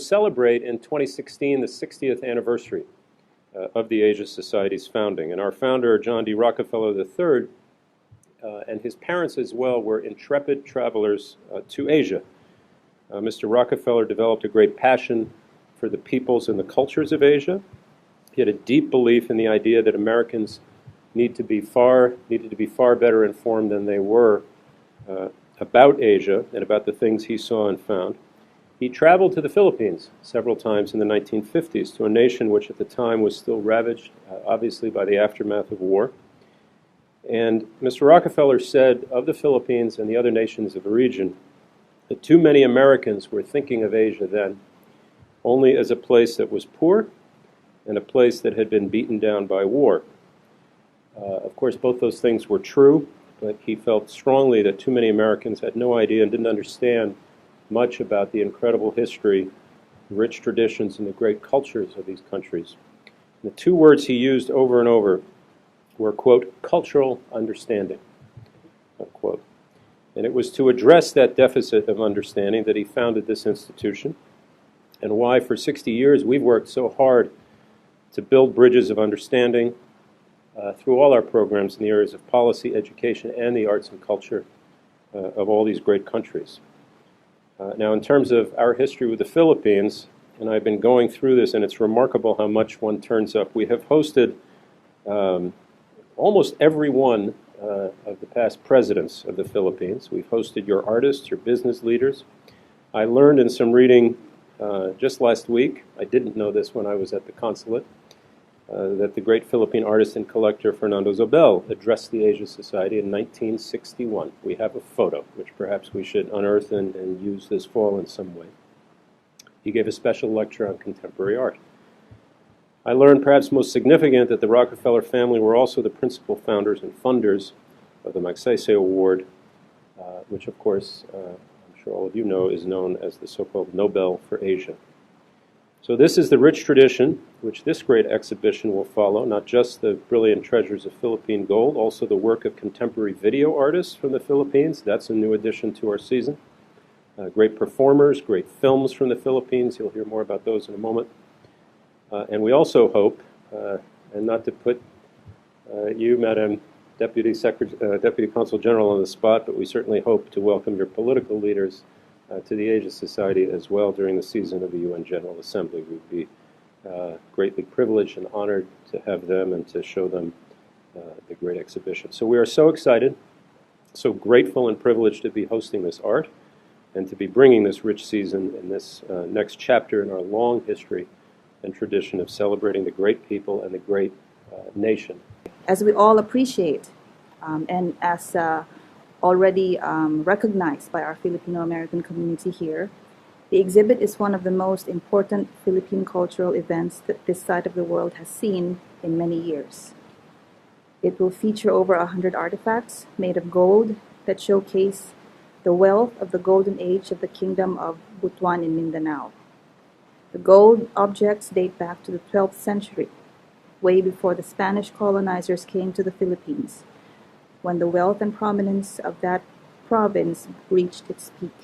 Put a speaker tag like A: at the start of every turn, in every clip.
A: celebrate in 2016 the 60th anniversary of the Asia Society's founding. And our founder, John D. Rockefeller III, and his parents as well, were intrepid travelers to Asia. Mr. Rockefeller developed a great passion for the peoples and the cultures of Asia. He had a deep belief in the idea that Americans needed to be far better informed than they were about Asia and about the things he saw and found. He traveled to the Philippines several times in the 1950s, to a nation which at the time was still ravaged, obviously, by the aftermath of war. And Mr. Rockefeller said of the Philippines and the other nations of the region that too many Americans were thinking of Asia then only as a place that was poor and a place that had been beaten down by war. Of course, both those things were true, but he felt strongly that too many Americans had no idea and didn't understand much about the incredible history, rich traditions, and the great cultures of these countries. And the two words he used over and over were, quote, cultural understanding, unquote. And it was to address that deficit of understanding that he founded this institution, and why for 60 years we've worked so hard to build bridges of understanding through all our programs in the areas of policy, education, and the arts and culture of all these great countries. Now, in terms of our history with the Philippines, and I've been going through this, and it's remarkable how much one turns up. We have hosted almost every one of the past presidents of the Philippines. We've hosted your artists, your business leaders. I learned in some reading just last week, I didn't know this when I was at the consulate, that the great Philippine artist and collector Fernando Zobel addressed the Asia Society in 1961. We have a photo, which perhaps we should unearth and use this fall in some way. He gave a special lecture on contemporary art. I learned, perhaps most significant, that the Rockefeller family were also the principal founders and funders of the Magsaysay Award, which, of course, I'm sure all of you know, is known as the so-called Nobel for Asia. So this is the rich tradition which this great exhibition will follow, not just the brilliant treasures of Philippine gold, also the work of contemporary video artists from the Philippines. That's a new addition to our season. Great performers, great films from the Philippines. You'll hear more about those in a moment. And we also hope, and not to put you, Madam Deputy Consul General, on the spot, but we certainly hope to welcome your political leaders to the Asia Society as well during the season of the UN General Assembly. We'd be greatly privileged and honored to have them and to show them the great exhibition. So we are so excited, so grateful and privileged to be hosting this art and to be bringing this rich season in this next chapter in our long history and tradition of celebrating the great people and the great nation.
B: As we all appreciate, and as already recognized by our Filipino-American community here, the exhibit is one of the most important Philippine cultural events that this side of the world has seen in many years. It will feature over 100 artifacts made of gold that showcase the wealth of the golden age of the Kingdom of Butuan in Mindanao. The gold objects date back to the 12th century, way before the Spanish colonizers came to the Philippines, when the wealth and prominence of that province reached its peak.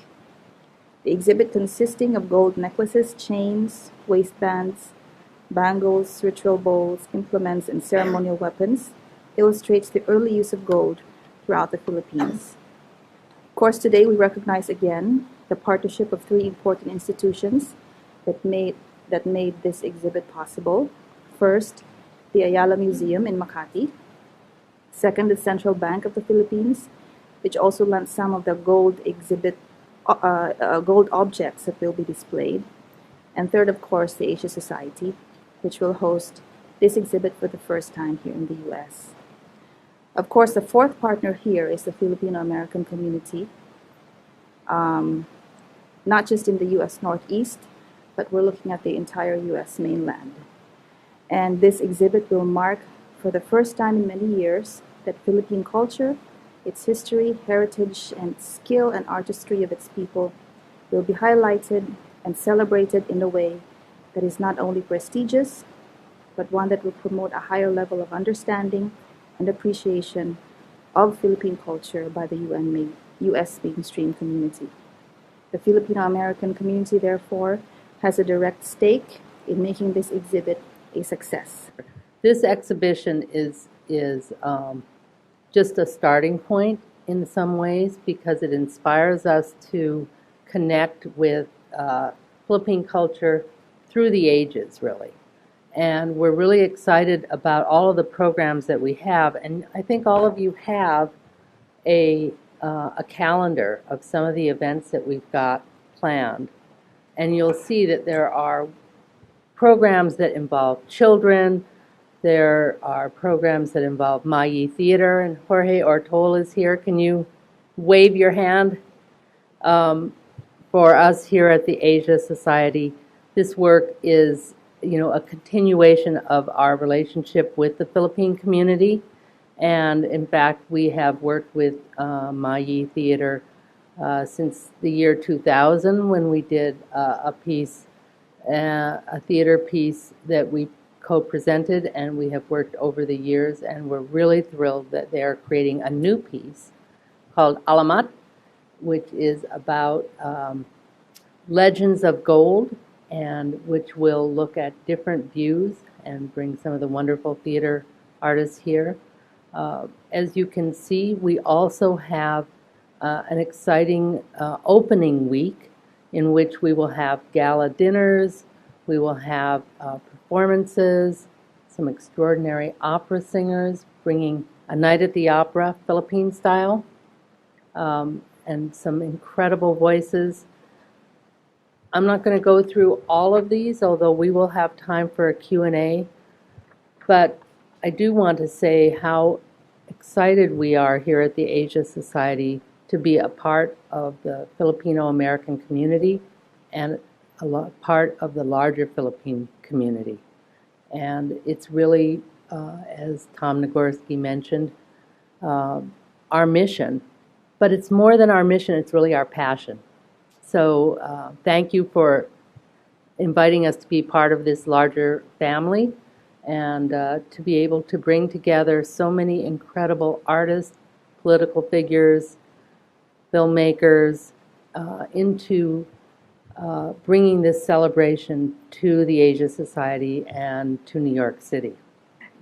B: The exhibit, consisting of gold necklaces, chains, waistbands, bangles, ritual bowls, implements, and ceremonial weapons, illustrates the early use of gold throughout the Philippines. Of course, today we recognize again the partnership of three important institutions that made this exhibit possible. First, the Ayala Museum in Makati. Second, the Central Bank of the Philippines, which also lent some of the gold objects that will be displayed. And third, of course, the Asia Society, which will host this exhibit for the first time here in the U.S. Of course, the fourth partner here is the Filipino-American community, not just in the U.S. Northeast, but we're looking at the entire U.S. mainland. And this exhibit will mark, for the first time in many years, that Philippine culture, its history, heritage, and skill and artistry of its people will be highlighted and celebrated in a way that is not only prestigious, but one that will promote a higher level of understanding and appreciation of Philippine culture by the U.S. mainstream community. The Filipino-American community, therefore, has a direct stake in making this exhibit a success.
C: This exhibition is just a starting point in some ways because it inspires us to connect with Philippine culture through the ages, really. And we're really excited about all of the programs that we have. And I think all of you have a calendar of some of the events that we've got planned. And you'll see that there are programs that involve children. There are programs that involve Mayi Theater, and Jorge Ortol is here. Can you wave your hand? For us here at the Asia Society, this work is, a continuation of our relationship with the Philippine community. And in fact, we have worked with Mayi Theater since the year 2000 when we did a theater piece that we co-presented, and we have worked over the years, and we're really thrilled that they are creating a new piece called Alamat, which is about legends of gold, and which will look at different views and bring some of the wonderful theater artists here. As you can see, we also have an exciting opening week in which we will have gala dinners, we will have performances, some extraordinary opera singers bringing a night at the opera, Philippine style, and some incredible voices. I'm not going to go through all of these, although we will have time for a Q&A, but I do want to say how excited we are here at the Asia Society to be a part of the Filipino-American community and part of the larger Philippine community. And it's really, as Tom Nagorski mentioned, our mission. But it's more than our mission, it's really our passion. So thank you for inviting us to be part of this larger family and to be able to bring together so many incredible artists, political figures, filmmakers into bringing this celebration to the Asia Society and to New York City.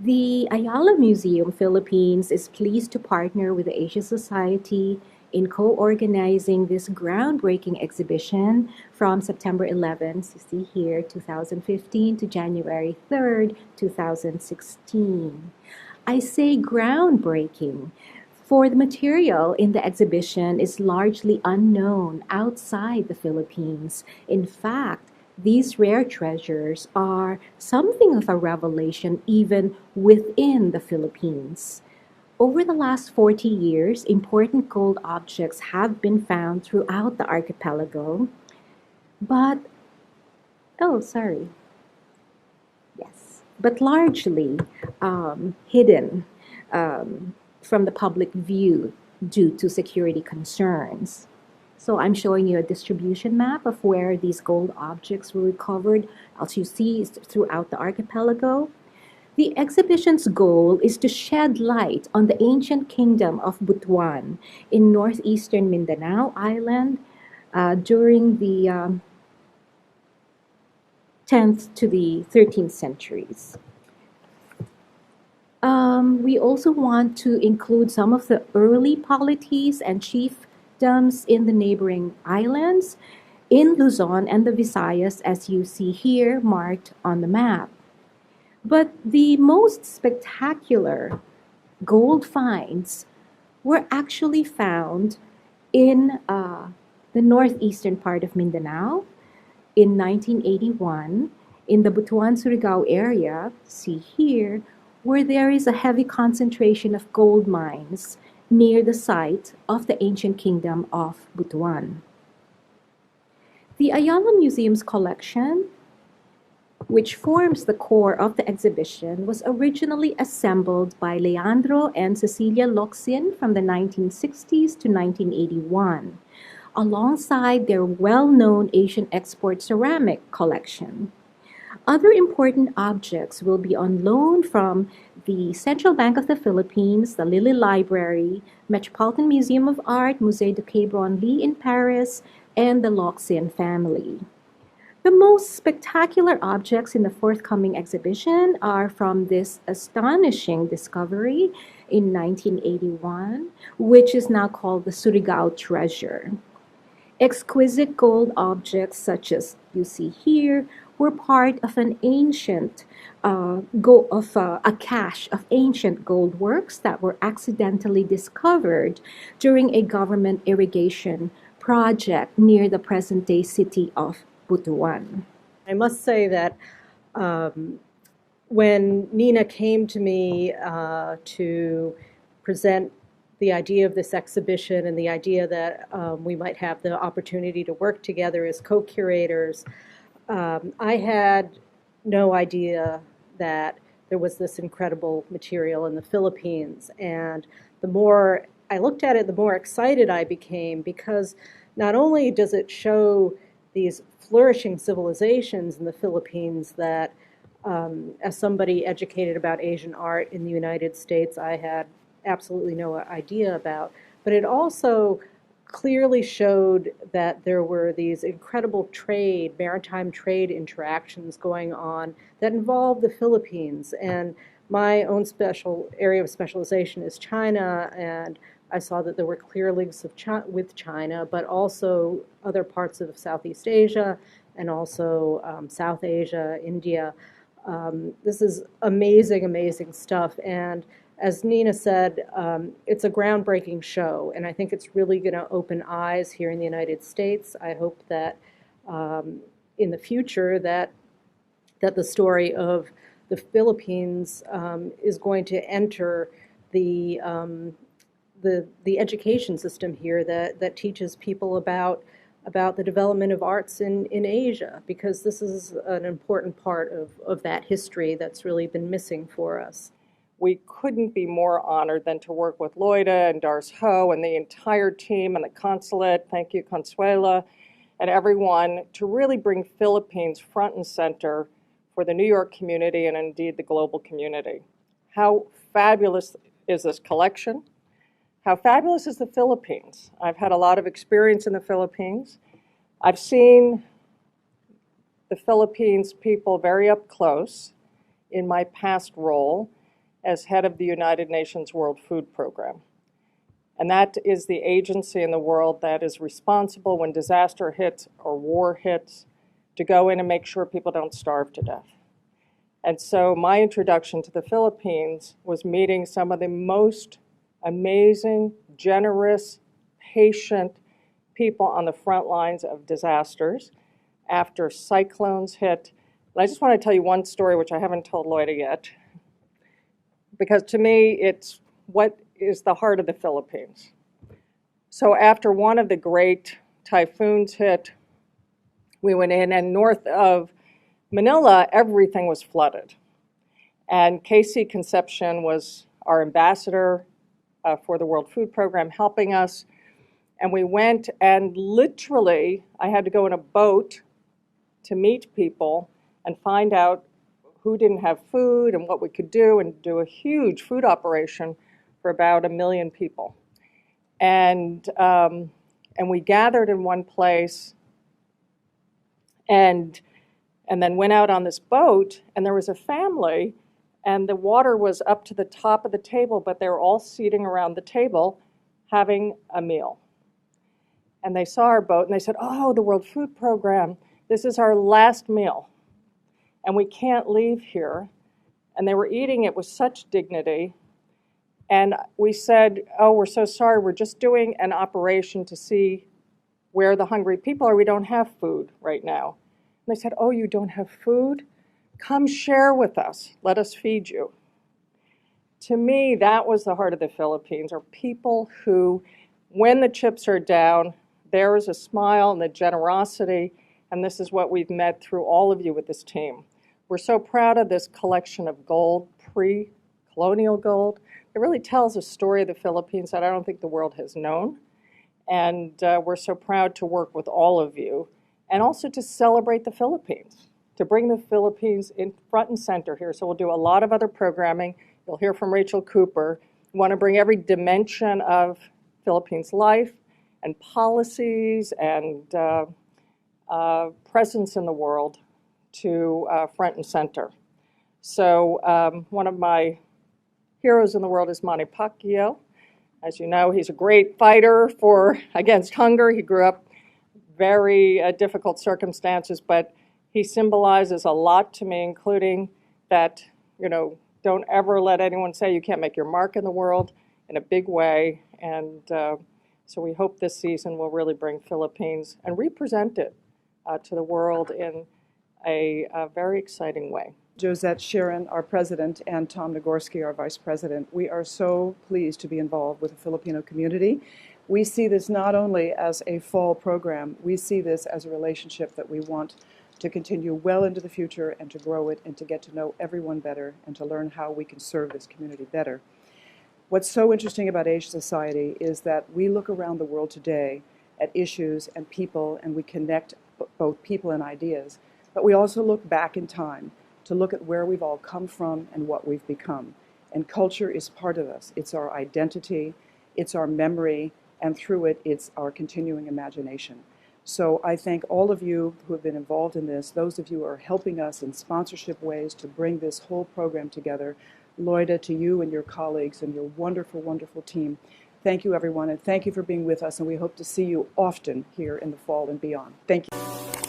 D: The Ayala Museum Philippines is pleased to partner with the Asia Society in co-organizing this groundbreaking exhibition from September 11th, you see here, 2015 to January 3rd, 2016. I say groundbreaking, for the material in the exhibition is largely unknown outside the Philippines. In fact, these rare treasures are something of a revelation even within the Philippines. Over the last 40 years, important gold objects have been found throughout the archipelago, but largely hidden from the public view due to security concerns. So I'm showing you a distribution map of where these gold objects were recovered, as you see, throughout the archipelago. The exhibition's goal is to shed light on the ancient kingdom of Butuan in northeastern Mindanao Island during the 10th to the 13th centuries. We also want to include some of the early polities and chiefdoms in the neighboring islands in Luzon and the Visayas, as you see here marked on the map. But the most spectacular gold finds were actually found in the northeastern part of Mindanao in 1981, in the Butuan-Surigao area, see here, where there is a heavy concentration of gold mines near the site of the ancient kingdom of Butuan. The Ayala Museum's collection, which forms the core of the exhibition, was originally assembled by Leandro and Cecilia Locsin from the 1960s to 1981, alongside their well-known Asian export ceramic collection. Other important objects will be on loan from the Central Bank of the Philippines, the Lilly Library, Metropolitan Museum of Art, Musée du Quai Branly in Paris, and the Locsin family. The most spectacular objects in the forthcoming exhibition are from this astonishing discovery in 1981, which is now called the Surigao treasure. Exquisite gold objects, such as you see here, were part of an ancient a cache of ancient gold works that were accidentally discovered during a government irrigation project near the present-day city of Butuan.
E: I must say that when Nina came to me to present the idea of this exhibition and the idea that we might have the opportunity to work together as co-curators, I had no idea that there was this incredible material in the Philippines. And the more I looked at it, the more excited I became, because not only does it show these flourishing civilizations in the Philippines that, as somebody educated about Asian art in the United States, I had absolutely no idea about, but it also clearly showed that there were these incredible maritime trade interactions going on that involved the Philippines. And my own special area of specialization is China, and I saw that there were clear links with China, but also other parts of Southeast Asia and also South Asia, India. This is amazing, amazing stuff. And as Nina said, it's a groundbreaking show, and I think it's really going to open eyes here in the United States. I hope that in the future that the story of the Philippines is going to enter the education system here that teaches people about the development of arts in Asia, because this is an important part of that history that's really been missing for us.
F: We couldn't be more honored than to work with Loida and Dars Ho and the entire team and the consulate, thank you Consuela, and everyone, to really bring Philippines front and center for the New York community and indeed the global community. How fabulous is this collection? How fabulous is the Philippines? I've had a lot of experience in the Philippines. I've seen the Philippines people very up close in my past role as head of the United Nations World Food Program. And that is the agency in the world that is responsible when disaster hits or war hits to go in and make sure people don't starve to death. And so my introduction to the Philippines was meeting some of the most amazing, generous, patient people on the front lines of disasters after cyclones hit. And I just want to tell you one story, which I haven't told Loida yet, because to me, it's what is the heart of the Philippines. So after one of the great typhoons hit, we went in, and north of Manila, everything was flooded. And Casey Concepcion was our ambassador for the World Food Program, helping us. And we went, and literally, I had to go in a boat to meet people and find out who didn't have food and what we could do, and do a huge food operation for about 1 million people. And we gathered in one place and then went out on this boat, and there was a family, and the water was up to the top of the table, but they were all seating around the table having a meal. And they saw our boat, and they said, "Oh, the World Food Program, this is our last meal, and we can't leave here." And they were eating it with such dignity. And we said, "Oh, we're so sorry, we're just doing an operation to see where the hungry people are. We don't have food right now." And they said, "Oh, you don't have food? Come share with us. Let us feed you." To me, that was the heart of the Philippines, are people who, when the chips are down, there is a smile and the generosity, and this is what we've met through all of you with this team. We're so proud of this collection of gold, pre-colonial gold. It really tells a story of the Philippines that I don't think the world has known. And we're so proud to work with all of you, and also to celebrate the Philippines, to bring the Philippines in front and center here. So we'll do a lot of other programming. You'll hear from Rachel Cooper. We want to bring every dimension of Philippines life and policies and presence in the world to front and center. So one of my heroes in the world is Manny Pacquiao. As you know, he's a great fighter against hunger. He grew up very difficult circumstances, but he symbolizes a lot to me, including that, don't ever let anyone say you can't make your mark in the world, in a big way. And so we hope this season will really bring Philippines and represent it to the world in a very exciting way.
G: Josette Sheeran, our president, and Tom Nagorski, our vice president. We are so pleased to be involved with the Filipino community. We see this not only as a fall program, we see this as a relationship that we want to continue well into the future and to grow it and to get to know everyone better and to learn how we can serve this community better. What's so interesting about Asia Society is that we look around the world today at issues and people, and we connect both people and ideas, but we also look back in time to look at where we've all come from and what we've become. And culture is part of us. It's our identity, it's our memory, and through it, it's our continuing imagination. So I thank all of you who have been involved in this, those of you who are helping us in sponsorship ways to bring this whole program together. Loida, to you and your colleagues and your wonderful, wonderful team. Thank you, everyone, and thank you for being with us, and we hope to see you often here in the fall and beyond. Thank you.